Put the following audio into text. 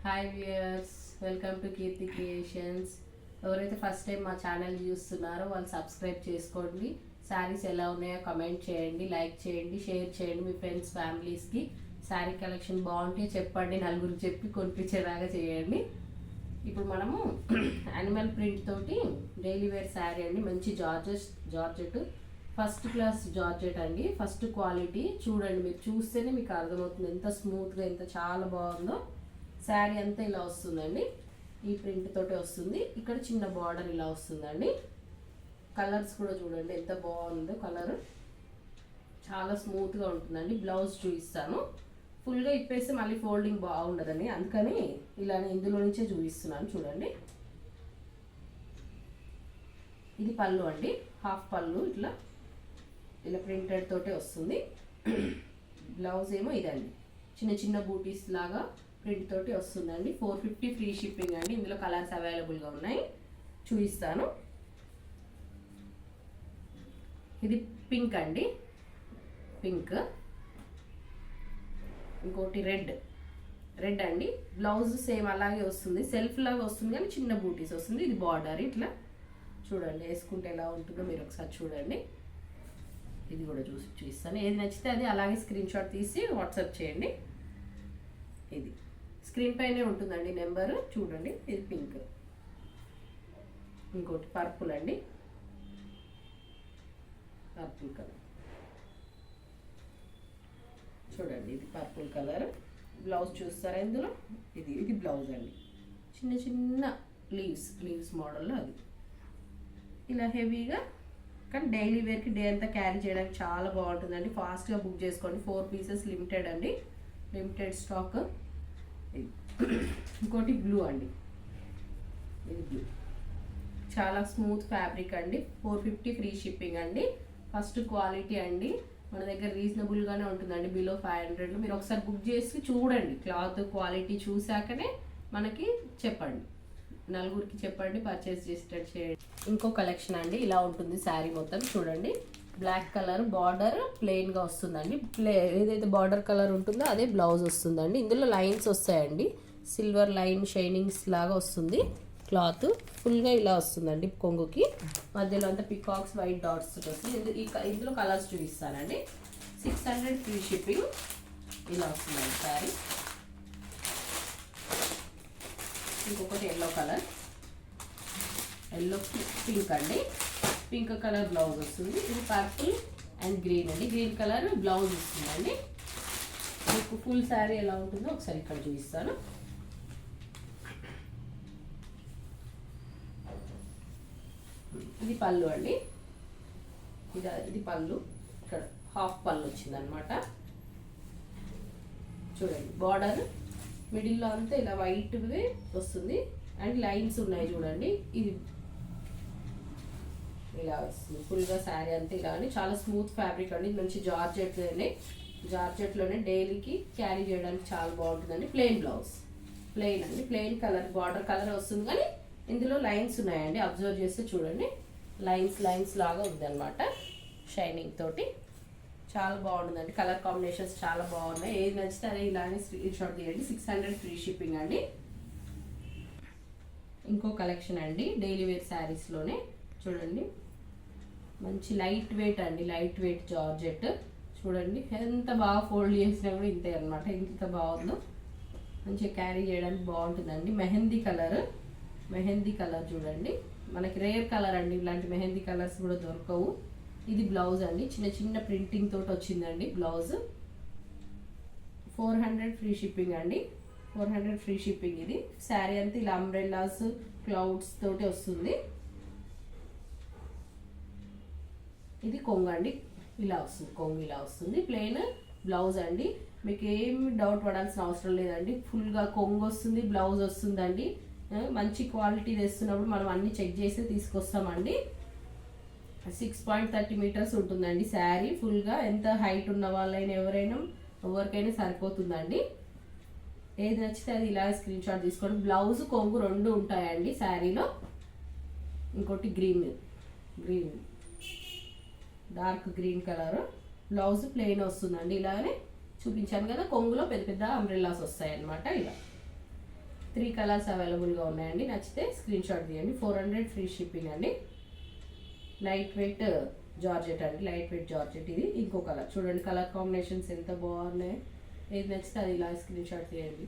Hi viewers, welcome to Keerthi creations. ఎవరైతే first time మా channel చూస్తున్నారో వాళ్ళు సబ్స్క్రైబ్ చేసుకోండి. శారీస్ ఎలా ఉన్నాయో కమెంట్ చేయండి, లైక్ చేయండి, షేర్ చేయండి మీ ఫ్రెండ్స్ ఫ్యామిలీస్కి. శారీ కలెక్షన్ బాగుంటే చెప్పండి, నలుగురికి చెప్పి కొనిపించేలాగా చేయండి. ఇప్పుడు మనము యానిమల్ ప్రింట్ తోటి డైలీ వేర్ శారీ అండి. మంచి జార్జెట్ ఫస్ట్ క్లాస్ జార్జెట్ అండి, ఫస్ట్ క్వాలిటీ. చూడండి, మీరు చూస్తేనే మీకు అర్థమవుతుంది ఎంత స్మూత్గా, ఎంత చాలా బాగుందో. శారీ అంతా ఇలా వస్తుందండి, ఈ ప్రింట్ తోటే వస్తుంది. ఇక్కడ చిన్న బార్డర్ ఇలా వస్తుందండి. కలర్స్ కూడా చూడండి ఎంత బాగుందో, కలర్ చాలా స్మూత్గా ఉంటుందండి. బ్లౌజ్ చూపిస్తాను. ఫుల్గా ఇప్పేస్తే మళ్ళీ ఫోల్డింగ్ బాగుండదని, అందుకని ఇలా ఇందులో నుంచే చూపిస్తున్నాను. చూడండి, ఇది పళ్ళు అండి, హాఫ్ పళ్ళు ఇలా ప్రింటెడ్ తోటే వస్తుంది. బ్లౌజ్ ఏమో ఇదండి, చిన్న చిన్న బూటీస్ లాగా ప్రింట్ తోటి వస్తుందండి. 450 ఫ్రీ షిప్పింగ్ అండి. ఇందులో కలర్స్ అవైలబుల్గా ఉన్నాయి, చూపిస్తాను. ఇది పింక్ అండి, పింక్. ఇంకోటి రెడ్ అండి. బ్లౌజ్ సేమ్ అలాగే వస్తుంది, సెల్ఫ్ లాగా వస్తుంది కానీ చిన్న బూటీస్ వస్తుంది. ఇది బార్డర్ ఇట్లా చూడండి, వేసుకుంటే ఎలా ఉంటుందో మీరు ఒకసారి చూడండి. ఇది కూడా చూపిస్తాను. ఏది నచ్చితే అది అలాగే స్క్రీన్ షాట్ తీసి వాట్సాప్ చేయండి. ఇది స్క్రీన్ పైనే ఉంటుందండి నెంబరు, చూడండి. ఇది పింక్. ఇంకోటి పర్పుల్ అండి, పర్పుల్ కలర్ చూడండి. ఇది పర్పుల్ కలర్. బ్లౌజ్ చూస్తారా ఇందులో? ఇది బ్లౌజ్ అండి, చిన్న చిన్న లీవ్స్ మోడల్లో. అది ఇలా హెవీగా, కానీ డైలీ వేర్కి డే అంతా క్యారీ చేయడానికి చాలా బాగుంటుందండి. ఫాస్ట్గా బుక్ చేసుకోండి. 4 పీసెస్ లిమిటెడ్ అండి, లిమిటెడ్ స్టాక్. ఇంకోటి బ్లూ అండి, ఇది బ్లూ. చాలా స్మూత్ ఫ్యాబ్రిక్ అండి. 450 ఫ్రీ షిప్పింగ్ అండి. ఫస్ట్ క్వాలిటీ అండి. మన దగ్గర రీజనబుల్గానే ఉంటుందండి, బిలో 500. మీరు ఒకసారి బుక్ చేసి చూడండి, క్లాత్ క్వాలిటీ చూసాకనే మనకి చెప్పండి, నలుగురికి చెప్పండి, పర్చేస్ చేసేటట్టు చేయండి. ఇంకో కలెక్షన్ అండి, ఇలా ఉంటుంది శారీ మొత్తం. చూడండి, బ్లాక్ కలర్ బార్డర్ ప్లెయిన్గా వస్తుందండి. ఏదైతే బార్డర్ కలర్ ఉంటుందో అదే బ్లౌజ్ వస్తుందండి. ఇందులో లైన్స్ వస్తాయండి, సిల్వర్ లైన్ షైనింగ్స్ లాగా వస్తుంది. క్లాత్ ఫుల్గా ఇలా వస్తుందండి. కొంగుకి మధ్యలో అంతా పికాక్స్ వైట్ డాట్స్ వస్తుంది. ఇందులో కలర్స్ చూపిస్తానండి. 600 ఫ్రీ షిప్పింగ్. ఇలా వస్తుందండి శారీ. ఇంకొకటి ఎల్లో కలర్, ఎల్లో పింక్ అండి. పింక్ కలర్ బ్లౌజ్ వస్తుంది. ఇది పర్పుల్ అండ్ గ్రీన్ అండి, గ్రీన్ కలర్ బ్లౌజ్ వస్తుందండి. మీకు ఫుల్ శారీ ఎలా ఉంటుందో ఒకసారి ఇక్కడ చూపిస్తాను. ఇది పళ్ళు అండి, ఇది పళ్ళు. ఇక్కడ హాఫ్ పళ్ళు వచ్చింది అనమాట. చూడండి, బార్డర్ మిడిల్లో అంతా ఇలా వైట్వి వస్తుంది అండ్ లైన్స్ ఉన్నాయి చూడండి. ఇది ఇలా వస్తుంది ఫుల్గా శారీ అంతా ఇలా అని. చాలా స్మూత్ ఫ్యాబ్రిక్ అండి, మంచి జార్జెట్లోనే డైలీకి క్యారీ చేయడానికి చాలా బాగుంటుందండి. ప్లెయిన్ బ్లౌజ్, ప్లెయిన్ అండి, ప్లెయిన్ కలర్ బార్డర్ కలర్ వస్తుంది కానీ ఇందులో లైన్స్ ఉన్నాయండి. అబ్జర్వ్ చేస్తే చూడండి, లైన్స్ లాగా ఉంది అనమాట, షైనింగ్ తోటి. చాలా బాగుంటుందండి. కలర్ కాంబినేషన్స్ చాలా బాగున్నాయి. ఏది నచ్చితే అదే ఇలానే స్క్రీన్ షాట్ తీయండి. 600 ఫ్రీ షిప్పింగ్ అండి. ఇంకో కలెక్షన్ అండి, డైలీ వేర్ శారీస్లోనే. చూడండి, మంచి లైట్ వెయిట్ అండి, లైట్ వెయిట్ జార్జెట్. చూడండి ఎంత బాగా ఫోల్డ్ చేసినా కూడా ఇంతే అనమాట, ఇంత బాగుందో. మంచిగా క్యారీ చేయడానికి బాగుంటుందండి. మెహందీ కలర్ చూడండి, మనకి రేర్ కలర్ అండి. ఇలాంటి మెహందీ కలర్స్ కూడా దొరకవు. ఇది బ్లౌజ్ అండి, చిన్న చిన్న ప్రింటింగ్ తోటి వచ్చిందండి బ్లౌజ్. 400 ఫ్రీ షిప్పింగ్ అండి, 400 ఫ్రీ షిప్పింగ్. ఇది శారీ అంతా ఇలా అంబ్రెల్లాస్ క్లౌడ్స్ తోటి వస్తుంది. ఇది కొంగు అండి, ఇలా వస్తుంది, కొంగు ఇలా వస్తుంది. ప్లెయిన్ బ్లౌజ్ అండి. మీకు ఏమి డౌట్ పడాల్సిన అవసరం లేదండి. ఫుల్గా కొంగు వస్తుంది, బ్లౌజ్ వస్తుందండి. మంచి క్వాలిటీ తెస్తున్నప్పుడు మనం అన్ని చెక్ చేసి తీసుకొస్తామండి. 6.30 మీటర్స్ ఉంటుందండి శారీ. ఫుల్గా ఎంత హైట్ ఉన్న వాళ్ళైనా ఎవరికైనా సరిపోతుందండి. ఏది నచ్చితే అది ఇలా స్క్రీన్ షాట్ తీసుకోండి. బ్లౌజ్ కొంగు 2 ఉంటాయండి శారీలో. ఇంకోటి green dark green colour. Blouse plain వస్తుందండి. ఇలానే చూపించాను కదా, కొంగులో పెద్ద పెద్ద అంబ్రెల్లాస్ వస్తాయి అన్నమాట. ఇలా 3 కలర్స్ అవైలబుల్గా ఉన్నాయండి. నచ్చితే స్క్రీన్ షాట్ తీయండి. 400 ఫ్రీ షిప్పింగ్ అండి. లైట్ వెయిట్ జార్జెట్ అండి, లైట్ వెయిట్ జార్జెట్. ఇది ఇంకో కలర్ చూడండి, కలర్ కాంబినేషన్స్ ఎంత బాగున్నాయి. ఏది నచ్చితే అది ఇలా స్క్రీన్ షాట్ తీయండి.